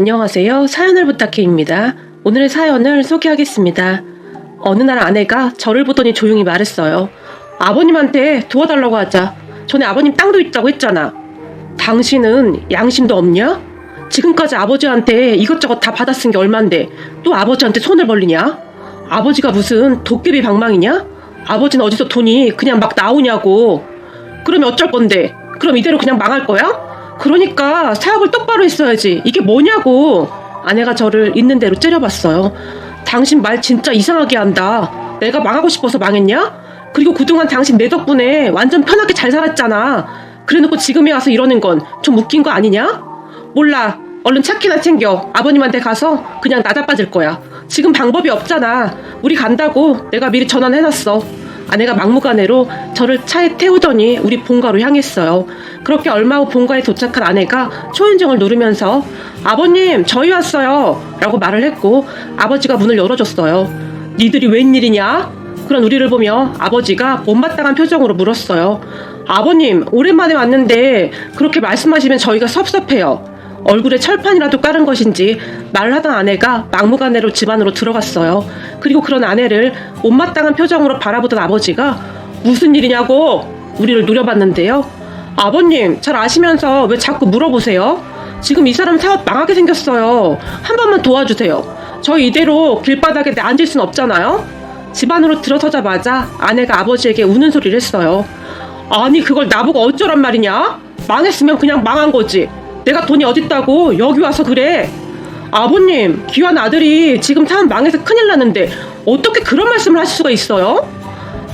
안녕하세요. 사연을 부탁해입니다. 오늘의 사연을 소개하겠습니다. 어느 날 아내가 저를 보더니 조용히 말했어요. 아버님한테 도와달라고 하자. 전에 아버님 땅도 있다고 했잖아. 당신은 양심도 없냐? 지금까지 아버지한테 이것저것 다 받아 쓴 게 얼만데 또 아버지한테 손을 벌리냐? 아버지가 무슨 도깨비 방망이냐? 아버지는 어디서 돈이 그냥 막 나오냐고. 그러면 어쩔 건데? 그럼 이대로 그냥 망할 거야? 그러니까 사업을 똑바로 했어야지. 이게 뭐냐고. 아내가 저를 있는 대로 째려봤어요. 당신 말 진짜 이상하게 한다. 내가 망하고 싶어서 망했냐? 그리고 그동안 당신 내 덕분에 완전 편하게 잘 살았잖아. 그래놓고 지금에 와서 이러는 건 좀 웃긴 거 아니냐? 몰라. 얼른 차키나 챙겨. 아버님한테 가서 그냥 나자빠질 거야. 지금 방법이 없잖아. 우리 간다고 내가 미리 전화해놨어. 아내가 막무가내로 저를 차에 태우더니 우리 본가로 향했어요. 그렇게 얼마 후 본가에 도착한 아내가 초인종을 누르면서 아버님 저희 왔어요 라고 말을 했고 아버지가 문을 열어줬어요. 니들이 웬일이냐? 그런 우리를 보며 아버지가 못마땅한 표정으로 물었어요. 아버님 오랜만에 왔는데 그렇게 말씀하시면 저희가 섭섭해요. 얼굴에 철판이라도 깔은 것인지 말을 하던 아내가 막무가내로 집 안으로 들어갔어요. 그리고 그런 아내를 못마땅한 표정으로 바라보던 아버지가 무슨 일이냐고 우리를 노려봤는데요. 아버님 잘 아시면서 왜 자꾸 물어보세요? 지금 이 사람 사업 망하게 생겼어요. 한 번만 도와주세요. 저 이대로 길바닥에 앉을 순 없잖아요. 집 안으로 들어서자마자 아내가 아버지에게 우는 소리를 했어요. 아니 그걸 나보고 어쩌란 말이냐? 망했으면 그냥 망한 거지. 내가 돈이 어딨다고 여기 와서 그래. 아버님 귀한 아들이 지금 사업 망해서 큰일 났는데 어떻게 그런 말씀을 하실 수가 있어요?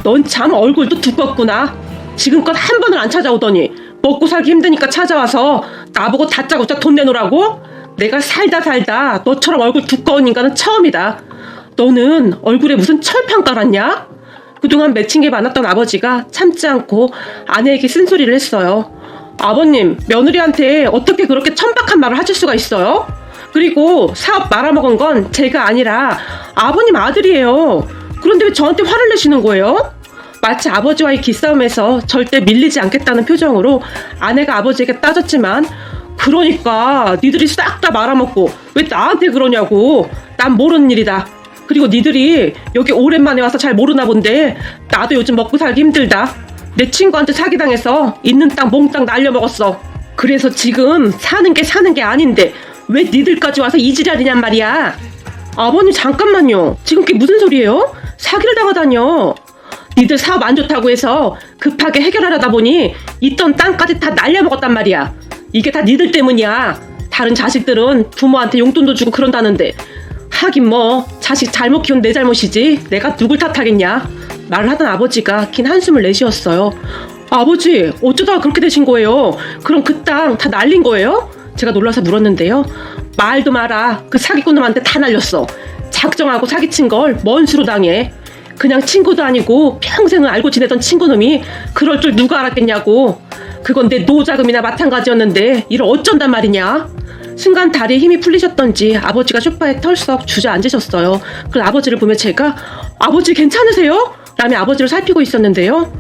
넌 참 얼굴도 두껍구나. 지금껏 한 번을 안 찾아오더니 먹고 살기 힘드니까 찾아와서 나보고 다짜고짜 돈 내놓으라고? 내가 살다 너처럼 얼굴 두꺼운 인간은 처음이다. 너는 얼굴에 무슨 철판 깔았냐? 그동안 맺힌 게 많았던 아버지가 참지 않고 아내에게 쓴소리를 했어요. 아버님 며느리한테 어떻게 그렇게 천박한 말을 하실 수가 있어요? 그리고 사업 말아먹은 건 제가 아니라 아버님 아들이에요. 그런데 왜 저한테 화를 내시는 거예요? 마치 아버지와의 기싸움에서 절대 밀리지 않겠다는 표정으로 아내가 아버지에게 따졌지만 그러니까 니들이 싹 다 말아먹고 왜 나한테 그러냐고. 난 모르는 일이다. 그리고 니들이 여기 오랜만에 와서 잘 모르나 본데 나도 요즘 먹고 살기 힘들다. 내 친구한테 사기당해서 있는 땅 몽땅 날려먹었어. 그래서 지금 사는 게 아닌데 왜 니들까지 와서 이 지랄이냔 말이야. 아버님 잠깐만요. 지금 그게 무슨 소리예요? 사기를 당하다뇨. 니들 사업 안 좋다고 해서 급하게 해결하려다 보니 있던 땅까지 다 날려먹었단 말이야. 이게 다 니들 때문이야. 다른 자식들은 부모한테 용돈도 주고 그런다는데 하긴 뭐 자식 잘못 키운 내 잘못이지 내가 누굴 탓하겠냐. 말을 하던 아버지가 긴 한숨을 내쉬었어요. 아버지 어쩌다가 그렇게 되신 거예요? 그럼 그 땅 다 날린 거예요? 제가 놀라서 물었는데요. 말도 마라. 그 사기꾼놈한테 다 날렸어. 작정하고 사기친 걸 뭔 수로 당해. 그냥 친구도 아니고 평생을 알고 지내던 친구놈이 그럴 줄 누가 알았겠냐고. 그건 내 노자금이나 마찬가지였는데 이를 어쩐단 말이냐. 순간 다리에 힘이 풀리셨던지 아버지가 소파에 털썩 주저앉으셨어요. 그 아버지를 보며 제가 아버지 괜찮으세요? 라며 아버지를 살피고 있었는데요.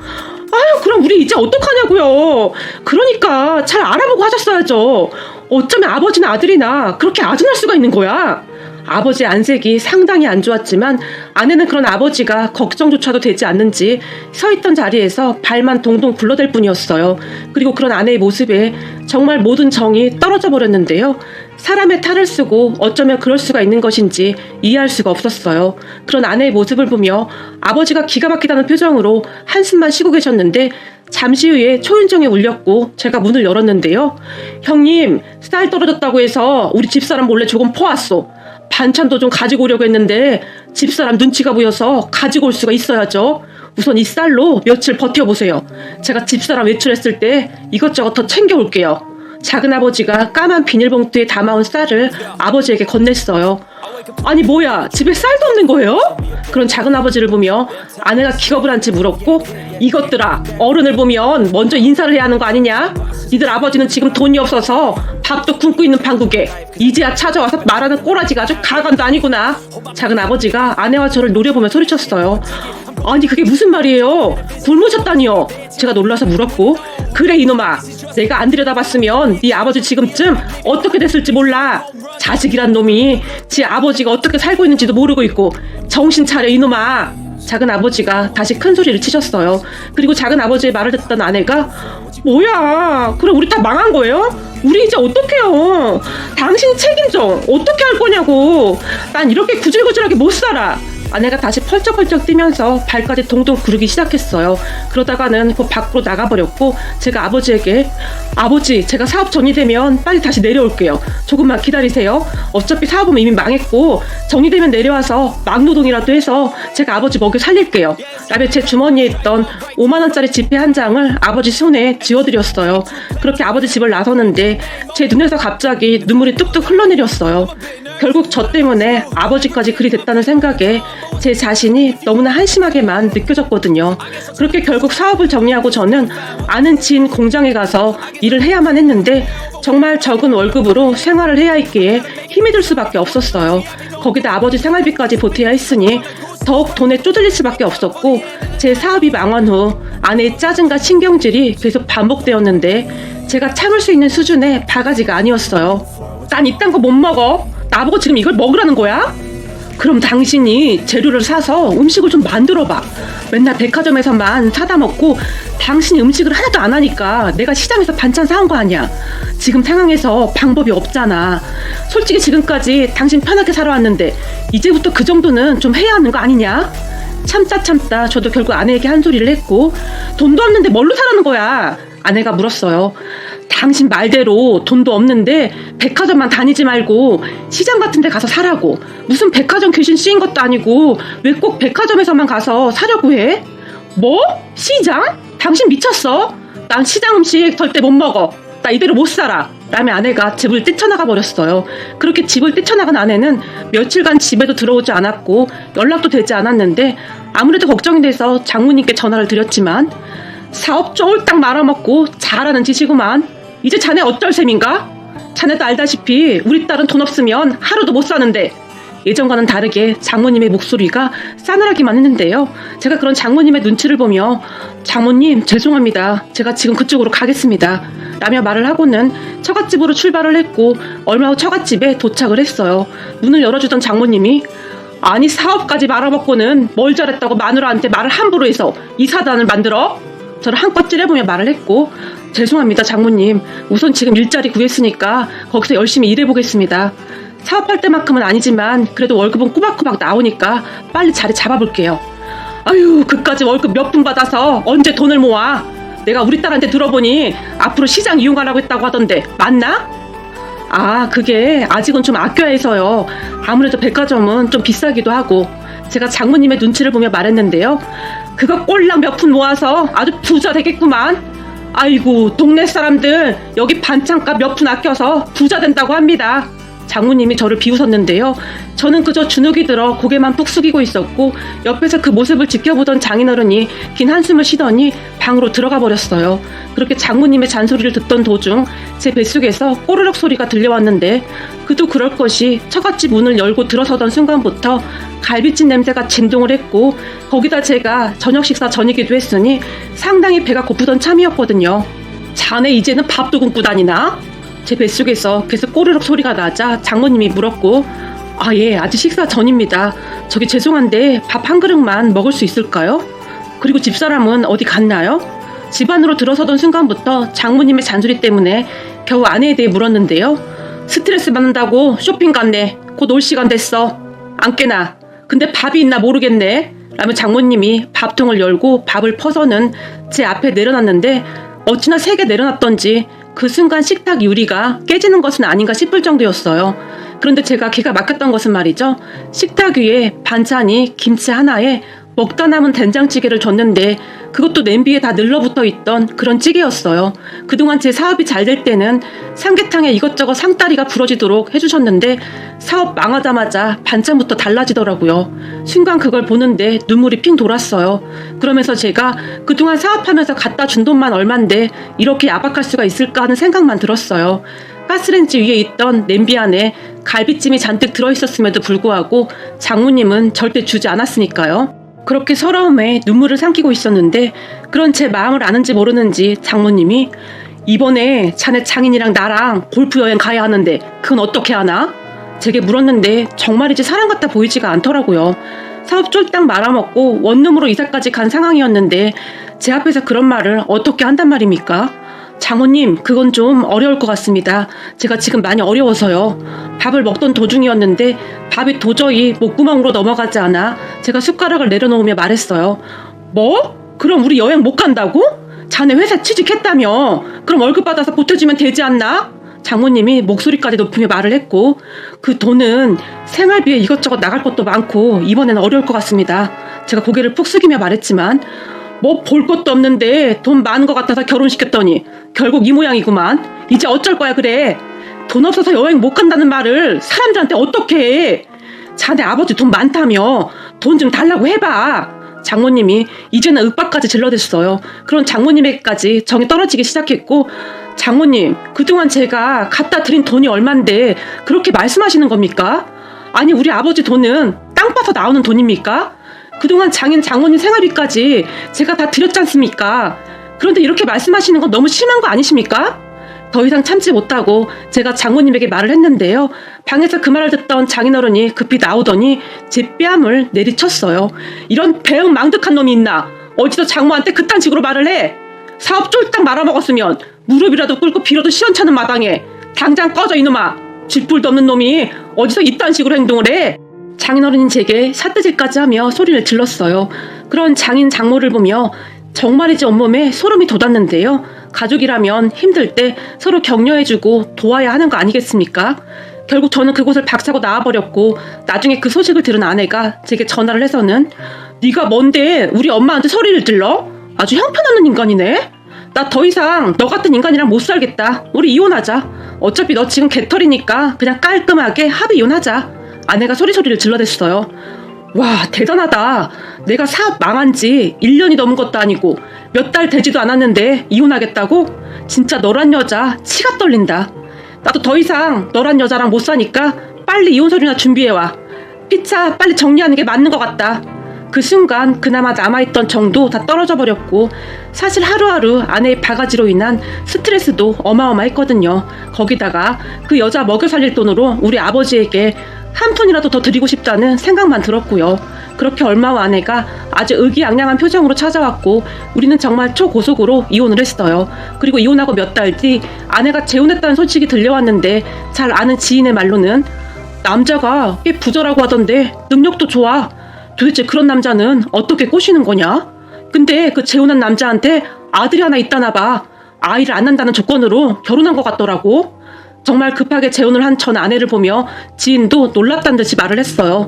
아유 그럼 우리 이제 어떡하냐고요. 그러니까 잘 알아보고 하셨어야죠. 어쩌면 아버지나 아들이나 그렇게 아둔할 수가 있는 거야. 아버지의 안색이 상당히 안 좋았지만 아내는 그런 아버지가 걱정조차도 되지 않는지 서있던 자리에서 발만 동동 굴러댈 뿐이었어요. 그리고 그런 아내의 모습에 정말 모든 정이 떨어져 버렸는데요. 사람의 탈을 쓰고 어쩌면 그럴 수가 있는 것인지 이해할 수가 없었어요. 그런 아내의 모습을 보며 아버지가 기가 막히다는 표정으로 한숨만 쉬고 계셨는데 잠시 후에 초인종이 울렸고 제가 문을 열었는데요. 형님 쌀 떨어졌다고 해서 우리 집사람 몰래 조금 퍼왔소. 반찬도 좀 가지고 오려고 했는데 집사람 눈치가 보여서 가지고 올 수가 있어야죠. 우선 이 쌀로 며칠 버텨보세요. 제가 집사람 외출했을 때 이것저것 더 챙겨올게요. 작은아버지가 까만 비닐봉투에 담아온 쌀을 아버지에게 건넸어요. 아니 뭐야 집에 쌀도 없는 거예요? 그런 작은아버지를 보며 아내가 기겁을 한 채 물었고 이것들아 어른을 보면 먼저 인사를 해야 하는 거 아니냐? 니들 아버지는 지금 돈이 없어서 밥도 굶고 있는 판국에 이제야 찾아와서 말하는 꼬라지가 아주 가관도 아니구나. 작은아버지가 아내와 저를 노려보며 소리쳤어요. 아니 그게 무슨 말이에요? 굶으셨다니요? 제가 놀라서 물었고, 그래 이놈아, 내가 안 들여다봤으면 네 아버지 지금쯤 어떻게 됐을지 몰라. 자식이란 놈이 지 아버지가 어떻게 살고 있는지도 모르고 있고. 정신 차려 이놈아. 작은 아버지가 다시 큰 소리를 치셨어요. 그리고 작은 아버지의 말을 듣던 아내가, 뭐야, 그럼 우리 다 망한 거예요? 우리 이제 어떡해요? 당신 책임져. 어떻게 할 거냐고. 난 이렇게 구질구질하게 못 살아. 아내가 다시 펄쩍펄쩍 뛰면서 발까지 동동 구르기 시작했어요. 그러다가는 곧 밖으로 나가버렸고, 제가 아버지에게, 아버지, 제가 사업 정리되면 빨리 다시 내려올게요. 조금만 기다리세요. 어차피 사업은 이미 망했고 정리되면 내려와서 막노동이라도 해서 제가 아버지 먹여 살릴게요. 라며 제 주머니에 있던 5만원짜리 지폐 한 장을 아버지 손에 쥐어드렸어요. 그렇게 아버지 집을 나서는데 제 눈에서 갑자기 눈물이 뚝뚝 흘러내렸어요. 결국 저 때문에 아버지까지 그리 됐다는 생각에 제 자신이 너무나 한심하게만 느껴졌거든요. 그렇게 결국 사업을 정리하고 저는 아는 지인 공장에 가서 일을 해야만 했는데 정말 적은 월급으로 생활을 해야 했기에 힘이 들 수밖에 없었어요. 거기다 아버지 생활비까지 보태야 했으니 더욱 돈에 쪼들릴 수밖에 없었고, 제 사업이 망한 후 아내의 짜증과 신경질이 계속 반복되었는데 제가 참을 수 있는 수준의 바가지가 아니었어요. 난 이딴 거 못 먹어. 나보고 지금 이걸 먹으라는 거야? 그럼 당신이 재료를 사서 음식을 좀 만들어봐. 맨날 백화점에서만 사다 먹고 당신이 음식을 하나도 안 하니까 내가 시장에서 반찬 사온 거 아니야. 지금 상황에서 방법이 없잖아. 솔직히 지금까지 당신 편하게 살아왔는데 이제부터 그 정도는 좀 해야 하는 거 아니냐? 참다 저도 결국 아내에게 한 소리를 했고, 돈도 없는데 뭘로 사라는 거야? 아내가 물었어요. 당신 말대로 돈도 없는데 백화점만 다니지 말고 시장 같은 데 가서 사라고. 무슨 백화점 귀신 씌인 것도 아니고 왜 꼭 백화점에서만 가서 사려고 해? 뭐? 시장? 당신 미쳤어? 난 시장 음식 절대 못 먹어. 나 이대로 못 살아. 라며 아내가 집을 뛰쳐나가 버렸어요. 그렇게 집을 뛰쳐나간 아내는 며칠간 집에도 들어오지 않았고 연락도 되지 않았는데, 아무래도 걱정이 돼서 장모님께 전화를 드렸지만, 사업 쫄딱 말아먹고 잘하는 짓이구만. 이제 자네 어쩔 셈인가? 자네도 알다시피 우리 딸은 돈 없으면 하루도 못 사는데. 예전과는 다르게 장모님의 목소리가 싸늘하기만 했는데요. 제가 그런 장모님의 눈치를 보며, 장모님 죄송합니다. 제가 지금 그쪽으로 가겠습니다. 라며 말을 하고는 처갓집으로 출발을 했고, 얼마 후 처갓집에 도착을 했어요. 문을 열어주던 장모님이, 아니 사업까지 말아먹고는 뭘 잘했다고 마누라한테 말을 함부로 해서 이 사단을 만들어? 저를 한껏 찌려보며 말을 했고, 죄송합니다 장모님. 우선 지금 일자리 구했으니까 거기서 열심히 일해보겠습니다. 사업할 때만큼은 아니지만 그래도 월급은 꼬박꼬박 나오니까 빨리 자리 잡아볼게요. 아유, 그까지 월급 몇 푼 받아서 언제 돈을 모아? 내가 우리 딸한테 들어보니 앞으로 시장 이용하라고 했다고 하던데 맞나? 아, 그게 아직은 좀 아껴야 해서요. 아무래도 백화점은 좀 비싸기도 하고. 제가 장모님의 눈치를 보며 말했는데요. 그거 꼴랑 몇 푼 모아서 아주 부자 되겠구만. 아이고, 동네 사람들 여기 반찬값 몇 푼 아껴서 부자 된다고 합니다. 장모님이 저를 비웃었는데요. 저는 그저 주눅이 들어 고개만 푹 숙이고 있었고, 옆에서 그 모습을 지켜보던 장인어른이 긴 한숨을 쉬더니 방으로 들어가 버렸어요. 그렇게 장모님의 잔소리를 듣던 도중 제 뱃속에서 꼬르륵 소리가 들려왔는데, 그도 그럴 것이 처갓집 문을 열고 들어서던 순간부터 갈비찜 냄새가 진동을 했고, 거기다 제가 저녁 식사 전이기도 했으니 상당히 배가 고프던 참이었거든요. 자네 이제는 밥도 굶고 다니나? 제 뱃속에서 계속 꼬르륵 소리가 나자 장모님이 물었고, 아, 예, 아직 식사 전입니다. 저기 죄송한데 밥 한 그릇만 먹을 수 있을까요? 그리고 집사람은 어디 갔나요? 집 안으로 들어서던 순간부터 장모님의 잔소리 때문에 겨우 아내에 대해 물었는데요. 스트레스 받는다고 쇼핑 갔네. 곧 올 시간 됐어. 안 깨나. 근데 밥이 있나 모르겠네. 라며 장모님이 밥통을 열고 밥을 퍼서는 제 앞에 내려놨는데, 어찌나 세게 내려놨던지 그 순간 식탁 유리가 깨지는 것은 아닌가 싶을 정도였어요. 그런데 제가 기가 막혔던 것은 말이죠. 식탁 위에 반찬이 김치 하나에 먹다 남은 된장찌개를 줬는데 그것도 냄비에 다 늘러붙어 있던 그런 찌개였어요. 그동안 제 사업이 잘 될 때는 삼계탕에 이것저것 상다리가 부러지도록 해주셨는데 사업 망하자마자 반찬부터 달라지더라고요. 순간 그걸 보는데 눈물이 핑 돌았어요. 그러면서 제가 그동안 사업하면서 갖다 준 돈만 얼만데 이렇게 야박할 수가 있을까 하는 생각만 들었어요. 가스레인지 위에 있던 냄비 안에 갈비찜이 잔뜩 들어있었음에도 불구하고 장모님은 절대 주지 않았으니까요. 그렇게 서러움에 눈물을 삼키고 있었는데 그런 제 마음을 아는지 모르는지 장모님이 이번에 자네 장인이랑 나랑 골프 여행 가야 하는데 그건 어떻게 하나? 제게 물었는데 정말이지 사람 같아 보이지가 않더라고요. 사업 쫄딱 말아먹고 원룸으로 이사까지 간 상황이었는데 제 앞에서 그런 말을 어떻게 한단 말입니까? 장모님, 그건 좀 어려울 것 같습니다. 제가 지금 많이 어려워서요. 밥을 먹던 도중이었는데 밥이 도저히 목구멍으로 넘어가지 않아 제가 숟가락을 내려놓으며 말했어요. 뭐? 그럼 우리 여행 못 간다고? 자네 회사 취직했다며? 그럼 월급 받아서 보태주면 되지 않나? 장모님이 목소리까지 높이며 말을 했고 그 돈은 생활비에 이것저것 나갈 것도 많고 이번에는 어려울 것 같습니다. 제가 고개를 푹 숙이며 말했지만 뭐 볼 것도 없는데 돈 많은 것 같아서 결혼시켰더니 결국 이 모양이구만. 이제 어쩔 거야 그래. 돈 없어서 여행 못 간다는 말을 사람들한테 어떻게 해. 자네 아버지 돈 많다며 돈 좀 달라고 해봐. 장모님이 이제는 윽박까지 질러댔어요. 그런 장모님에게까지 정이 떨어지기 시작했고 장모님, 그동안 제가 갖다 드린 돈이 얼만데 그렇게 말씀하시는 겁니까? 아니 우리 아버지 돈은 땅 파서 나오는 돈입니까? 그동안 장모님 생활비까지 제가 다 드렸지 않습니까? 그런데 이렇게 말씀하시는 건 너무 심한 거 아니십니까? 더 이상 참지 못하고 제가 장모님에게 말을 했는데요. 방에서 그 말을 듣던 장인어른이 급히 나오더니 제 뺨을 내리쳤어요. 이런 배은망덕한 놈이 있나? 어디서 장모한테 그딴 식으로 말을 해? 사업 쫄딱 말아먹었으면 무릎이라도 꿇고 빌어도 시원찮은 마당에 당장 꺼져 이놈아. 쥐뿔도 없는 놈이 어디서 이딴 식으로 행동을 해? 장인어른이 제게 삿대질까지 하며 소리를 질렀어요. 그런 장인 장모를 보며 정말이지 온몸에 소름이 돋았는데요. 가족이라면 힘들 때 서로 격려해주고 도와야 하는 거 아니겠습니까? 결국 저는 그곳을 박차고 나와버렸고 나중에 그 소식을 들은 아내가 제게 전화를 해서는 네가 뭔데 우리 엄마한테 소리를 질러? 아주 형편없는 인간이네. 나 더 이상 너 같은 인간이랑 못 살겠다. 우리 이혼하자. 어차피 너 지금 개털이니까 그냥 깔끔하게 합의 이혼하자. 아내가 소리를 질러댔어요. 와, 대단하다. 내가 사업 망한 지 1년이 넘은 것도 아니고 몇 달 되지도 않았는데 이혼하겠다고? 진짜 너란 여자 치가 떨린다. 나도 더 이상 너란 여자랑 못 사니까 빨리 이혼 서류나 준비해와. 피차 빨리 정리하는 게 맞는 것 같다. 그 순간 그나마 남아있던 정도 다 떨어져 버렸고 사실 하루하루 아내의 바가지로 인한 스트레스도 어마어마했거든요. 거기다가 그 여자 먹여 살릴 돈으로 우리 아버지에게 한 푼이라도 더 드리고 싶다는 생각만 들었고요. 그렇게 얼마 후 아내가 아주 의기양양한 표정으로 찾아왔고 우리는 정말 초고속으로 이혼을 했어요. 그리고 이혼하고 몇 달 뒤 아내가 재혼했다는 소식이 들려왔는데 잘 아는 지인의 말로는 남자가 꽤 부자라고 하던데 능력도 좋아. 도대체 그런 남자는 어떻게 꼬시는 거냐? 근데 그 재혼한 남자한테 아들이 하나 있다나 봐. 아이를 안 낳는다는 조건으로 결혼한 것 같더라고. 정말 급하게 재혼을 한 전 아내를 보며 지인도 놀랍다는 듯이 말을 했어요.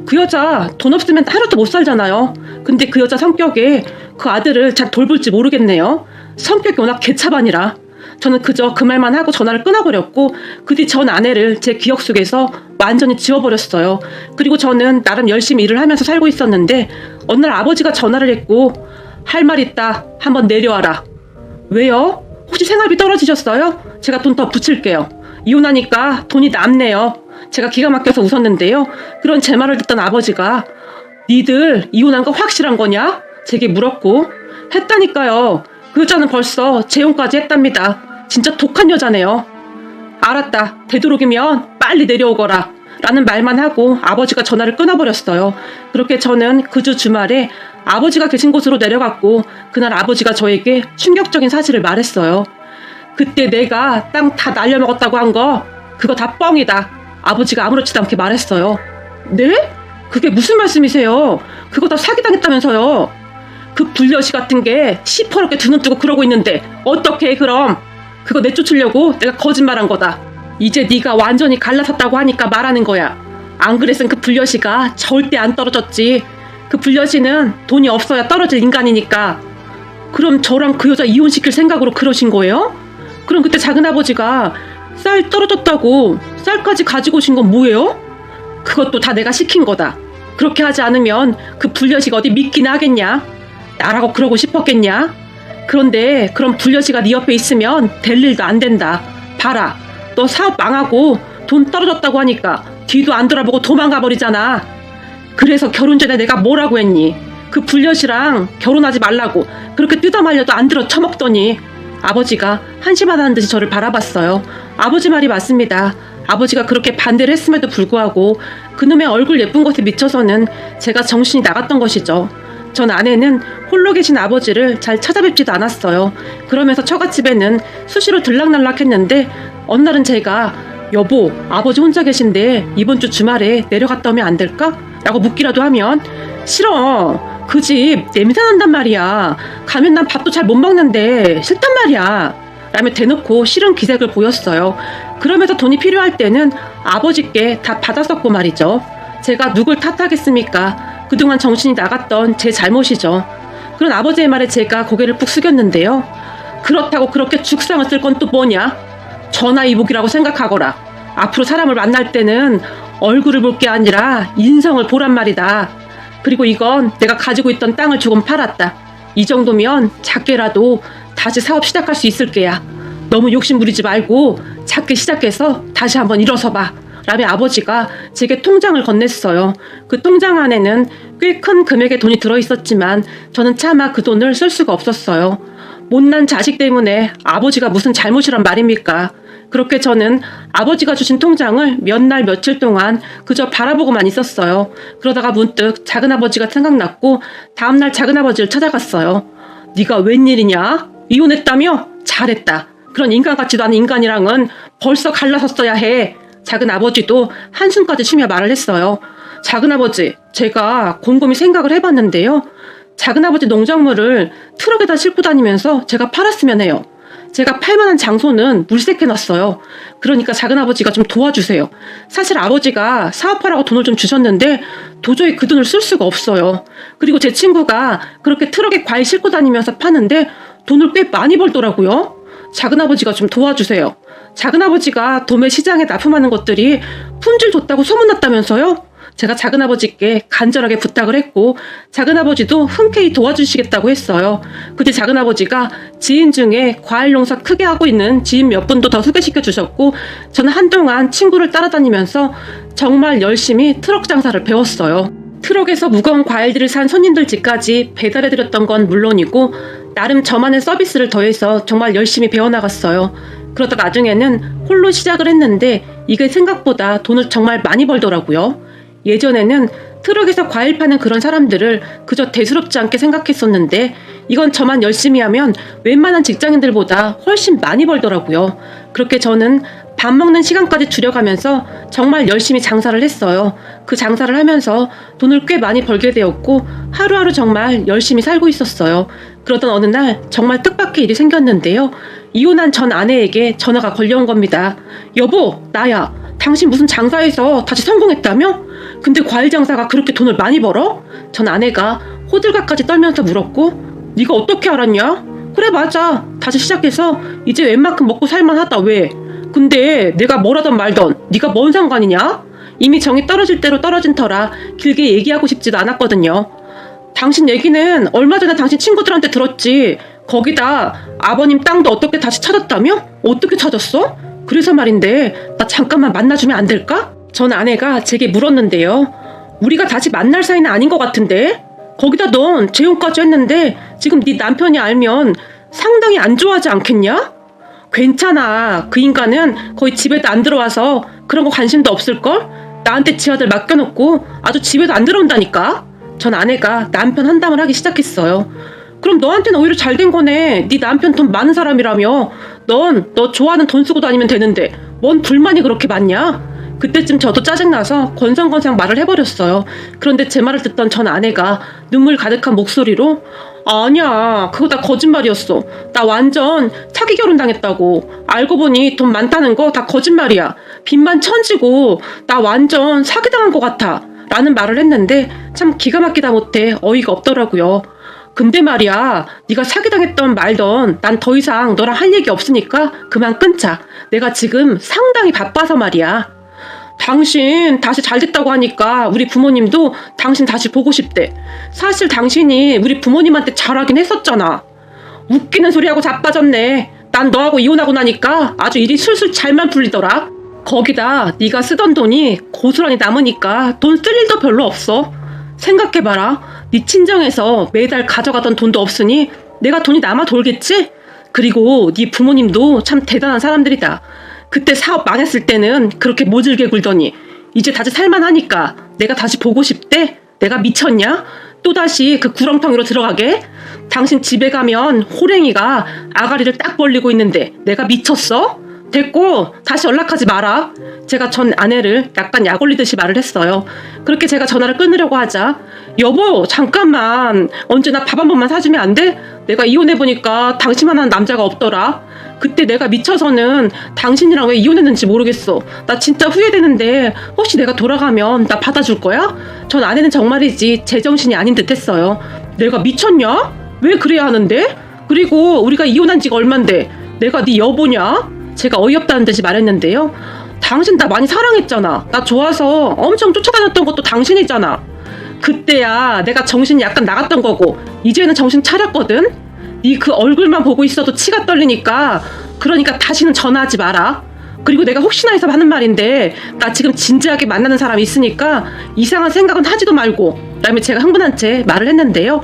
그 여자 돈 없으면 하루도 못 살잖아요. 근데 그 여자 성격에 그 아들을 잘 돌볼지 모르겠네요. 성격이 워낙 개차반이라. 저는 그저 그 말만 하고 전화를 끊어버렸고 그 뒤 전 아내를 제 기억 속에서 완전히 지워버렸어요. 그리고 저는 나름 열심히 일을 하면서 살고 있었는데 어느 날 아버지가 전화를 했고 할 말 있다. 한번 내려와라. 왜요? 혹시 생활비 떨어지셨어요? 제가 돈 더 붙일게요. 이혼하니까 돈이 남네요. 제가 기가 막혀서 웃었는데요. 그런 제 말을 듣던 아버지가 니들 이혼한 거 확실한 거냐? 제게 물었고 했다니까요. 그 여자는 벌써 재혼까지 했답니다. 진짜 독한 여자네요. 알았다. 되도록이면 빨리 내려오거라. 라는 말만 하고 아버지가 전화를 끊어버렸어요. 그렇게 저는 그 주 주말에 아버지가 계신 곳으로 내려갔고 그날 아버지가 저에게 충격적인 사실을 말했어요. 그때 내가 땅 다 날려먹었다고 한 거 그거 다 뻥이다. 아버지가 아무렇지도 않게 말했어요. 네? 그게 무슨 말씀이세요? 그거 다 사기당했다면서요. 그 불려시 같은 게 시퍼렇게 두 눈 뜨고 그러고 있는데 어떻게 해 그럼? 그거 내쫓으려고 내가 거짓말한 거다. 이제 네가 완전히 갈라섰다고 하니까 말하는 거야. 안 그랬으면 그 불려시가 절대 안 떨어졌지. 그 불려시는 돈이 없어야 떨어질 인간이니까. 그럼 저랑 그 여자 이혼시킬 생각으로 그러신 거예요? 그럼 그때 작은아버지가 쌀 떨어졌다고 쌀까지 가지고 오신 건 뭐예요? 그것도 다 내가 시킨 거다. 그렇게 하지 않으면 그 불려시가 어디 믿기나 하겠냐? 나라고 그러고 싶었겠냐? 그런데 그런 불려시가 네 옆에 있으면 될 일도 안 된다. 봐라. 너 사업 망하고 돈 떨어졌다고 하니까 뒤도 안 돌아보고 도망가 버리잖아. 그래서 결혼 전에 내가 뭐라고 했니? 그 불려시랑 결혼하지 말라고 그렇게 뜯어말려도 안 들어 처먹더니 아버지가 한심하다는 듯이 저를 바라봤어요. 아버지 말이 맞습니다. 아버지가 그렇게 반대를 했음에도 불구하고 그놈의 얼굴 예쁜 것에 미쳐서는 제가 정신이 나갔던 것이죠. 전 아내는 홀로 계신 아버지를 잘 찾아뵙지도 않았어요. 그러면서 처갓집에는 수시로 들락날락했는데 어느 날은 제가 여보, 아버지 혼자 계신데 이번 주 주말에 내려갔다 오면 안 될까? 라고 묻기라도 하면 싫어. 그 집 냄새 난단 말이야. 가면 난 밥도 잘 못 먹는데 싫단 말이야. 라며 대놓고 싫은 기색을 보였어요. 그러면서 돈이 필요할 때는 아버지께 다 받았었고 말이죠. 제가 누굴 탓하겠습니까? 그동안 정신이 나갔던 제 잘못이죠. 그런 아버지의 말에 제가 고개를 푹 숙였는데요. 그렇다고 그렇게 죽상을 쓸 건 또 뭐냐? 전화이복이라고 생각하거라. 앞으로 사람을 만날 때는 얼굴을 볼 게 아니라 인성을 보란 말이다. 그리고 이건 내가 가지고 있던 땅을 조금 팔았다. 이 정도면 작게라도 다시 사업 시작할 수 있을 게야. 너무 욕심 부리지 말고 작게 시작해서 다시 한번 일어서봐. 라며 아버지가 제게 통장을 건넸어요. 그 통장 안에는 꽤 큰 금액의 돈이 들어있었지만 저는 차마 그 돈을 쓸 수가 없었어요. 못난 자식 때문에 아버지가 무슨 잘못이란 말입니까? 그렇게 저는 아버지가 주신 통장을 몇 날 며칠 동안 그저 바라보고만 있었어요. 그러다가 문득 작은아버지가 생각났고 다음날 작은아버지를 찾아갔어요. 네가 웬일이냐? 이혼했다며? 잘했다. 그런 인간 같지도 않은 인간이랑은 벌써 갈라섰어야 해. 작은아버지도 한숨까지 쉬며 말을 했어요. 작은아버지, 제가 곰곰이 생각을 해봤는데요. 작은아버지 농작물을 트럭에다 싣고 다니면서 제가 팔았으면 해요. 제가 팔만한 장소는 물색해놨어요. 그러니까 작은아버지가 좀 도와주세요. 사실 아버지가 사업하라고 돈을 좀 주셨는데 도저히 그 돈을 쓸 수가 없어요. 그리고 제 친구가 그렇게 트럭에 과일 싣고 다니면서 파는데 돈을 꽤 많이 벌더라고요. 작은아버지가 좀 도와주세요. 작은아버지가 도매 시장에 납품하는 것들이 품질 좋다고 소문났다면서요? 제가 작은아버지께 간절하게 부탁을 했고 작은아버지도 흔쾌히 도와주시겠다고 했어요. 그때 작은아버지가 지인 중에 과일 농사 크게 하고 있는 지인 몇 분도 더 소개시켜 주셨고 저는 한동안 친구를 따라다니면서 정말 열심히 트럭 장사를 배웠어요. 트럭에서 무거운 과일들을 산 손님들 집까지 배달해드렸던 건 물론이고 나름 저만의 서비스를 더해서 정말 열심히 배워나갔어요. 그러다 나중에는 홀로 시작을 했는데 이게 생각보다 돈을 정말 많이 벌더라고요. 예전에는 트럭에서 과일 파는 그런 사람들을 그저 대수롭지 않게 생각했었는데 이건 저만 열심히 하면 웬만한 직장인들보다 훨씬 많이 벌더라고요. 그렇게 저는 밥 먹는 시간까지 줄여가면서 정말 열심히 장사를 했어요. 그 장사를 하면서 돈을 꽤 많이 벌게 되었고 하루하루 정말 열심히 살고 있었어요. 그러던 어느 날 정말 뜻밖의 일이 생겼는데요. 이혼한 전 아내에게 전화가 걸려온 겁니다. 여보, 나야. 당신 무슨 장사에서 다시 성공했다며? 근데 과일 장사가 그렇게 돈을 많이 벌어? 전 아내가 호들갑까지 떨면서 물었고 네가 어떻게 알았냐? 그래 맞아. 다시 시작해서 이제 웬만큼 먹고 살만하다. 왜? 근데 내가 뭐라던 말던 네가 뭔 상관이냐? 이미 정이 떨어질 대로 떨어진 터라 길게 얘기하고 싶지도 않았거든요. 당신 얘기는 얼마 전에 당신 친구들한테 들었지. 거기다 아버님 땅도 어떻게 다시 찾았다며? 어떻게 찾았어? 그래서 말인데 나 잠깐만 만나주면 안 될까? 전 아내가 제게 물었는데요. 우리가 다시 만날 사이는 아닌 것 같은데? 거기다 넌 재혼까지 했는데 지금 네 남편이 알면 상당히 안 좋아하지 않겠냐? 괜찮아. 그 인간은 거의 집에도 안 들어와서 그런 거 관심도 없을걸? 나한테 지 아들 맡겨놓고 아주 집에도 안 들어온다니까? 전 아내가 남편 한담을 하기 시작했어요. 그럼 너한테는 오히려 잘 된 거네. 네 남편 돈 많은 사람이라며. 너 좋아하는 돈 쓰고 다니면 되는데 뭔 불만이 그렇게 많냐? 그때쯤 저도 짜증나서 건성건성 말을 해버렸어요. 그런데 제 말을 듣던 전 아내가 눈물 가득한 목소리로 아니야, 그거 다 거짓말이었어. 나 완전 사기 결혼 당했다고. 알고 보니 돈 많다는 거 다 거짓말이야. 빚만 천지고 나 완전 사기당한 것 같아. 라는 말을 했는데 참 기가 막히다 못해 어이가 없더라고요. 근데 말이야, 네가 사기당했던 말던 난 더 이상 너랑 할 얘기 없으니까 그만 끊자. 내가 지금 상당히 바빠서 말이야. 당신 다시 잘 됐다고 하니까 우리 부모님도 당신 다시 보고 싶대. 사실 당신이 우리 부모님한테 잘하긴 했었잖아. 웃기는 소리하고 자빠졌네. 난 너하고 이혼하고 나니까 아주 일이 술술 잘만 풀리더라. 거기다 네가 쓰던 돈이 고스란히 남으니까 돈 쓸 일도 별로 없어. 생각해봐라. 네 친정에서 매달 가져가던 돈도 없으니 내가 돈이 남아 돌겠지? 그리고 네 부모님도 참 대단한 사람들이다. 그때 사업 망했을 때는 그렇게 모질게 굴더니 이제 다시 살만하니까 내가 다시 보고 싶대? 내가 미쳤냐? 또다시 그 구렁텅이로 들어가게? 당신 집에 가면 호랭이가 아가리를 딱 벌리고 있는데 내가 미쳤어? 됐고 다시 연락하지 마라. 제가 전 아내를 약간 약 올리듯이 말을 했어요. 그렇게 제가 전화를 끊으려고 하자 여보 잠깐만 언제나 밥 한 번만 사주면 안 돼? 내가 이혼해보니까 당신만한 남자가 없더라. 그때 내가 미쳐서는 당신이랑 왜 이혼했는지 모르겠어. 나 진짜 후회되는데 혹시 내가 돌아가면 나 받아줄 거야? 전 아내는 정말이지 제정신이 아닌 듯 했어요. 내가 미쳤냐? 왜 그래야 하는데? 그리고 우리가 이혼한 지가 얼만데 내가 네 여보냐? 제가 어이없다는 듯이 말했는데요. 당신 나 많이 사랑했잖아. 나 좋아서 엄청 쫓아다녔던 것도 당신이잖아. 그때야 내가 정신이 약간 나갔던 거고 이제는 정신 차렸거든? 네 그 얼굴만 보고 있어도 치가 떨리니까 그러니까 다시는 전화하지 마라. 그리고 내가 혹시나 해서 하는 말인데 나 지금 진지하게 만나는 사람이 있으니까 이상한 생각은 하지도 말고. 그다음에 제가 흥분한 채 말을 했는데요.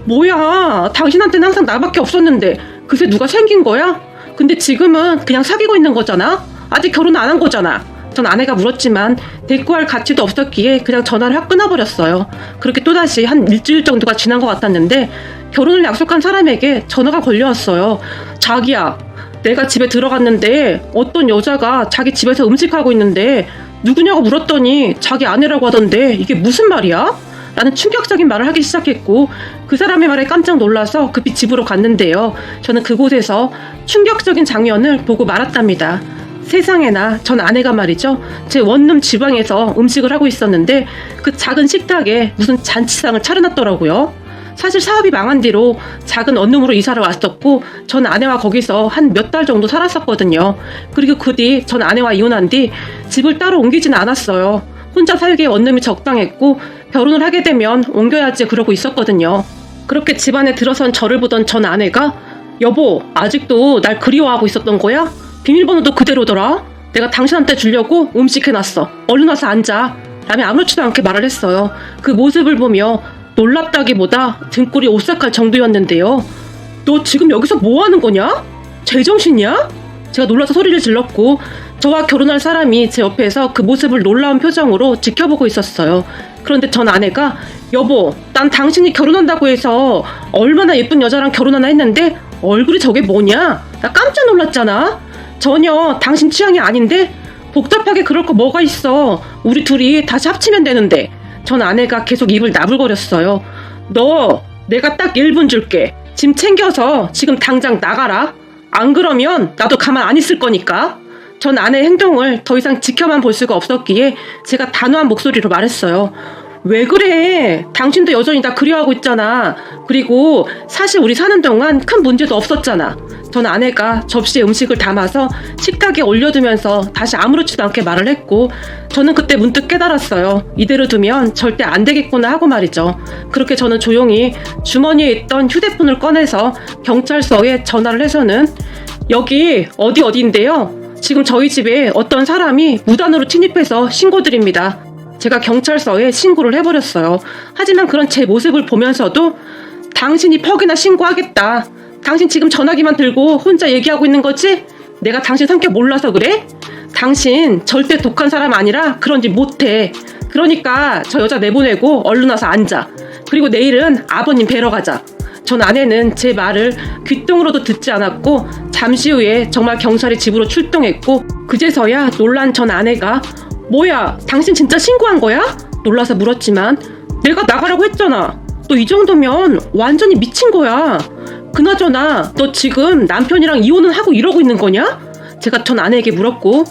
뭐야 당신한테는 항상 나밖에 없었는데 그새 누가 생긴 거야? 근데 지금은 그냥 사귀고 있는 거잖아? 아직 결혼 안 한 거잖아. 전 아내가 물었지만 대꾸할 가치도 없었기에 그냥 전화를 확 끊어버렸어요. 그렇게 또다시 한 일주일 정도가 지난 것 같았는데 결혼을 약속한 사람에게 전화가 걸려왔어요. 자기야 내가 집에 들어갔는데 어떤 여자가 자기 집에서 음식하고 있는데 누구냐고 물었더니 자기 아내라고 하던데 이게 무슨 말이야? 라는 충격적인 말을 하기 시작했고 그 사람의 말에 깜짝 놀라서 급히 집으로 갔는데요. 저는 그곳에서 충격적인 장면을 보고 말았답니다. 세상에나 전 아내가 말이죠. 제 원룸 지방에서 음식을 하고 있었는데 그 작은 식탁에 무슨 잔치상을 차려놨더라고요. 사실 사업이 망한 뒤로 작은 원룸으로 이사를 왔었고 전 아내와 거기서 한 몇 달 정도 살았었거든요. 그리고 그 뒤 전 아내와 이혼한 뒤 집을 따로 옮기지는 않았어요. 혼자 살기에 원룸이 적당했고 결혼을 하게 되면 옮겨야지 그러고 있었거든요. 그렇게 집안에 들어선 저를 보던 전 아내가 여보 아직도 날 그리워하고 있었던 거야? 비밀번호도 그대로더라. 내가 당신한테 주려고 음식 해놨어. 얼른 와서 앉아. 라며 아무렇지도 않게 말을 했어요. 그 모습을 보며 놀랍다기보다 등골이 오싹할 정도였는데요. 너 지금 여기서 뭐 하는 거냐? 제정신이야? 제가 놀라서 소리를 질렀고 저와 결혼할 사람이 제 옆에서 그 모습을 놀라운 표정으로 지켜보고 있었어요. 그런데 전 아내가 여보 난 당신이 결혼한다고 해서 얼마나 예쁜 여자랑 결혼하나 했는데 얼굴이 저게 뭐냐? 나 깜짝 놀랐잖아. 전혀 당신 취향이 아닌데 복잡하게 그럴 거 뭐가 있어. 우리 둘이 다시 합치면 되는데. 전 아내가 계속 입을 나불거렸어요. 너 내가 딱 1분 줄게. 짐 챙겨서 지금 당장 나가라. 안 그러면 나도 가만 안 있을 거니까. 전 아내의 행동을 더 이상 지켜만 볼 수가 없었기에 제가 단호한 목소리로 말했어요. 왜 그래? 당신도 여전히 나 그리워하고 있잖아. 그리고 사실 우리 사는 동안 큰 문제도 없었잖아. 전 아내가 접시에 음식을 담아서 식탁에 올려두면서 다시 아무렇지도 않게 말을 했고 저는 그때 문득 깨달았어요. 이대로 두면 절대 안 되겠구나 하고 말이죠. 그렇게 저는 조용히 주머니에 있던 휴대폰을 꺼내서 경찰서에 전화를 해서는 여기 어디인데요? 지금 저희 집에 어떤 사람이 무단으로 침입해서 신고드립니다. 제가 경찰서에 신고를 해버렸어요. 하지만 그런 제 모습을 보면서도 당신이 퍽이나 신고하겠다. 당신 지금 전화기만 들고 혼자 얘기하고 있는 거지? 내가 당신 성격 몰라서 그래? 당신 절대 독한 사람 아니라 그런 짓 못해. 그러니까 저 여자 내보내고 얼른 와서 앉아. 그리고 내일은 아버님 뵈러 가자. 전 아내는 제 말을 귓등으로도 듣지 않았고 잠시 후에 정말 경찰이 집으로 출동했고 그제서야 놀란 전 아내가 뭐야 당신 진짜 신고한 거야? 놀라서 물었지만 내가 나가라고 했잖아. 너 이 정도면 완전히 미친 거야. 그나저나 너 지금 남편이랑 이혼은 하고 이러고 있는 거냐? 제가 전 아내에게 물었고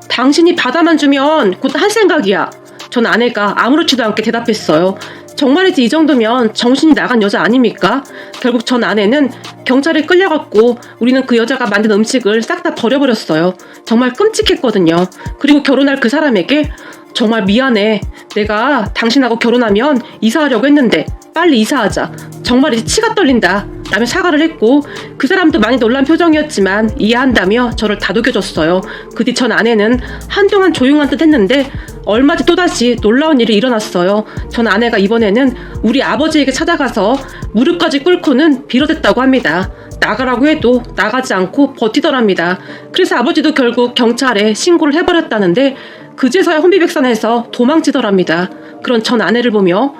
당신이 받아만 주면 곧 할 생각이야. 전 아내가 아무렇지도 않게 대답했어요. 정말이지 이 정도면 정신이 나간 여자 아닙니까? 결국 전 아내는 경찰에 끌려갔고 우리는 그 여자가 만든 음식을 싹 다 버려버렸어요. 정말 끔찍했거든요. 그리고 결혼할 그 사람에게 정말 미안해. 내가 당신하고 결혼하면 이사하려고 했는데 빨리 이사하자. 정말 이제 치가 떨린다. 라며 사과를 했고 그 사람도 많이 놀란 표정이었지만 이해한다며 저를 다독여줬어요. 그 뒤 전 아내는 한동안 조용한 듯 했는데 얼마 뒤 또다시 놀라운 일이 일어났어요. 전 아내가 이번에는 우리 아버지에게 찾아가서 무릎까지 꿇고는 빌어댔다고 합니다. 나가라고 해도 나가지 않고 버티더랍니다. 그래서 아버지도 결국 경찰에 신고를 해버렸다는데 그제서야 혼비백산해서 도망치더랍니다. 그런 전 아내를 보며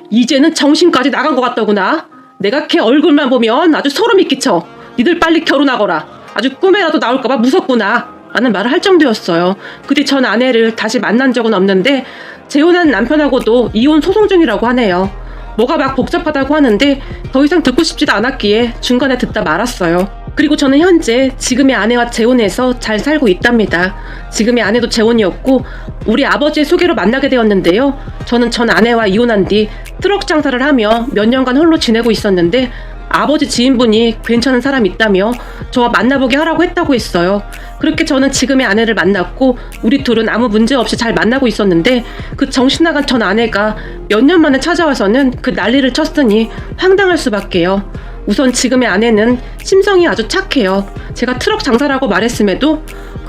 이제는 정신까지 나간 것 같더구나. 내가 걔 얼굴만 보면 아주 소름이 끼쳐. 니들 빨리 결혼하거라. 아주 꿈에라도 나올까봐 무섭구나 라는 말을 할 정도였어요. 그 뒤 전 아내를 다시 만난 적은 없는데 재혼한 남편하고도 이혼 소송 중이라고 하네요. 뭐가 막 복잡하다고 하는데 더 이상 듣고 싶지도 않았기에 중간에 듣다 말았어요. 그리고 저는 현재 지금의 아내와 재혼해서 잘 살고 있답니다. 지금의 아내도 재혼이었고 우리 아버지의 소개로 만나게 되었는데요. 저는 전 아내와 이혼한 뒤 트럭 장사를 하며 몇 년간 홀로 지내고 있었는데 아버지 지인분이 괜찮은 사람이 있다며 저와 만나보게 하라고 했다고 했어요. 그렇게 저는 지금의 아내를 만났고 우리 둘은 아무 문제 없이 잘 만나고 있었는데 그 정신나간 전 아내가 몇 년 만에 찾아와서는 그 난리를 쳤으니 황당할 수밖에요. 우선 지금의 아내는 심성이 아주 착해요. 제가 트럭 장사라고 말했음에도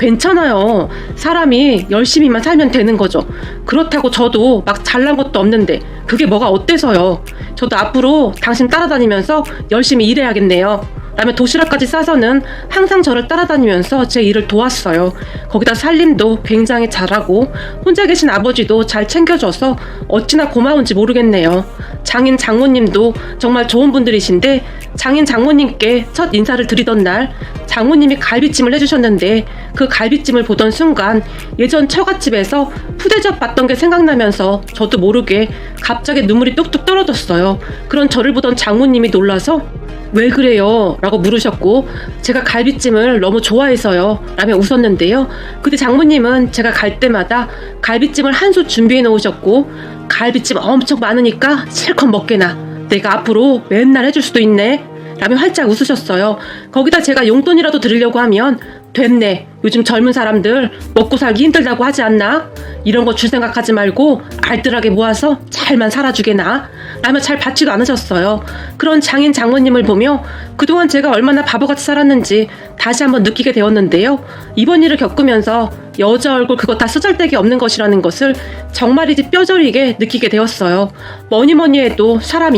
괜찮아요. 사람이 열심히만 살면 되는 거죠. 그렇다고 저도 막 잘난 것도 없는데 그게 뭐가 어때서요. 저도 앞으로 당신 따라다니면서 열심히 일해야겠네요. 라며 도시락까지 싸서는 항상 저를 따라다니면서 제 일을 도왔어요. 거기다 살림도 굉장히 잘하고 혼자 계신 아버지도 잘 챙겨줘서 어찌나 고마운지 모르겠네요. 장인 장모님도 정말 좋은 분들이신데 장인 장모님께 첫 인사를 드리던 날 장모님이 갈비찜을 해주셨는데 그 갈비찜을 보던 순간 예전 처갓집에서 푸대접 봤던 게 생각나면서 저도 모르게 갑자기 눈물이 뚝뚝 떨어졌어요. 그런 저를 보던 장모님이 놀라서 왜 그래요? 라고 물으셨고 제가 갈비찜을 너무 좋아해서요 라며 웃었는데요. 그때 장모님은 제가 갈 때마다 갈비찜을 한 솥 준비해 놓으셨고 갈비찜 엄청 많으니까 실컷 먹게나 내가 앞으로 맨날 해줄 수도 있네 라며 활짝 웃으셨어요. 거기다 제가 용돈이라도 드리려고 하면 됐네. 요즘 젊은 사람들 먹고 살기 힘들다고 하지 않나? 이런 거 줄 생각하지 말고 알뜰하게 모아서 잘만 살아주게나 라며 잘 받지도 않으셨어요. 그런 장인 장모님을 보며 그동안 제가 얼마나 바보같이 살았는지 다시 한번 느끼게 되었는데요. 이번 일을 겪으면서 여자 얼굴 그거 다 쓰잘데기 없는 것이라는 것을 정말이지 뼈저리게 느끼게 되었어요. 뭐니 해도 사람이